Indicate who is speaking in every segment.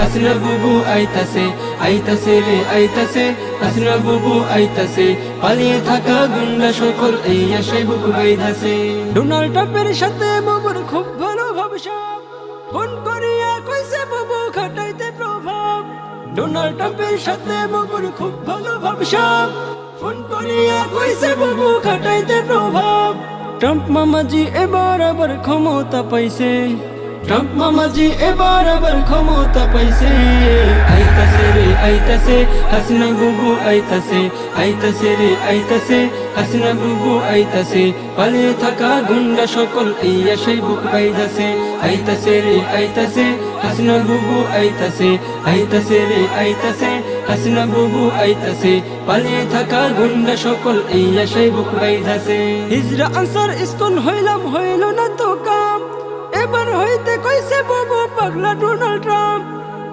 Speaker 1: হাসিনা বুবু আইতাছে, আইতাছে রে আইতাছে, হাসিনা বুবু আইতাছে, পালিয়ে থাকা গুন্ডা সকল এই আশায় বুক বাইধাছে। ডোনাল্ড ট্রাম্পের সাথে বুবুর খুব ভালো ভাবসাব, ফোন করিয়া কইছে বুবু খাটাইতে প্রভাব। ডোনাল্ড ট্রাম্পের সাথে বুবুর খুব ভালো ভাবসাব, ফোন করিয়া কইছে বুবু খাটাইতে প্রভাব। ট্রাম্প মামাজি এবার আবার ক্ষমতা পাইছে, ট্রাম্প মামাজি এবার আবার ক্ষমতা পাইছে। আইতাছে রে আইতাছে, হাসিনা বুবু আইতাছে, আইতাছে রে আইতাছে, হাসিনা বুবু আইতাছে, পালিয়ে থাকা গুন্ডা সকল এই আশায় বুক বাইধাছে। আইতাছে রে আইতাছে, হাসিনা বুবু আইতাছে, আইতাছে রে আইতাছে, হাসিনা বুবু আইতাছে, পালিয়ে থাকা গুন্ডা সকল এই আশায় বুক বাইধাছে। হিজরা আনসার ইসকন হইলাম হইল না তো কাম, এবার হইতে কইছে বুবু পাগলা ডোনাল্ড ট্রাম্প।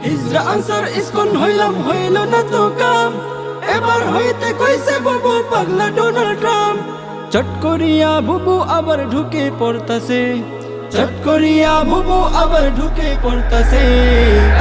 Speaker 1: হিজরা আনসার ইসকন হইলাম হইল না তো কাম, এবার হইতে কইছে বুবু পাগলা ডোনাল্ড ট্রাম্প। চট করিয়া বুবু আবার ঢুকে পড়তাছে, চট করিয়া বুবু আবার ঢুকে পড়তাছে।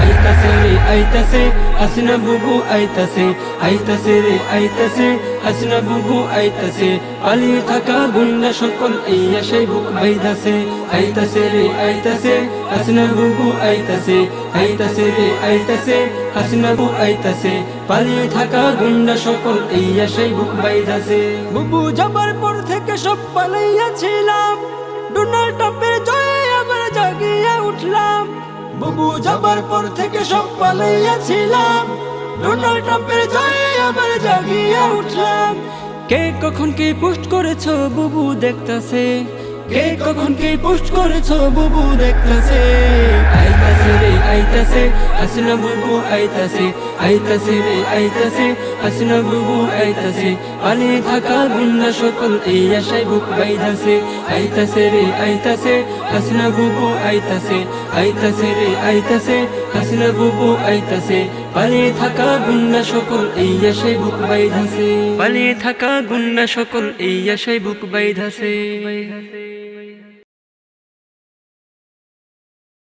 Speaker 1: আইতাছে রে আইতাছে, হাসিনা বুবু আইতাছে, আইতাছে রে আইতাছে, হাসিনা বুবু আইতাছে, পালিয়ে থাকা গুন্ডা সকল এই আশায় বুক বাইধাছে। আইতাছে রে আইতাছে, হাসিনা বুবু আইতাছে, আইতাছে রে আইতাছে, হাসিনা বুবু আইতাছে, পালিয়ে থাকা গুন্ডা সকল এই আশায় বুক বাইধাছে। বুবু যাবার পর থেকে সব পালাইয়া ছিলাম, ডোনাল্ড ট্রাম্পের জয়ে আবার জাগিয়া উঠলাম। বুবু যাবার পর থেকে সব পালাইয়া ছিলাম, ডোনাল্ড ট্রাম্পের জয়ে আবার জাগিয়া উঠলাম। কে কখন কে পোস্ট করেছো বুবু দেখতাছে, কে কখন কে পোস্ট করেছো বুবু দেখতাছে। আইতাছে রে আইতাছে, হাসিনা বুবু আইতাছে, আইতাছে রে আইতাছে, হাসিনা বুবু আইতাছে, পালিয়ে থাকা গুন্ডা সকল এই আশায় বুক বাইধাছে। আইতাছে রে আইতাছে, হাসিনা বুবু আইতাছে, আইতাছে রে আইতাছে, হাসিনা বুবু আইতাছে, পালিয়ে থাকা গুন্ডা সকল এই আশায় বুক বাইধাছে। পালিয়ে থাকা গুন্ডা সকল এই আশায় বুক বাইধাছে।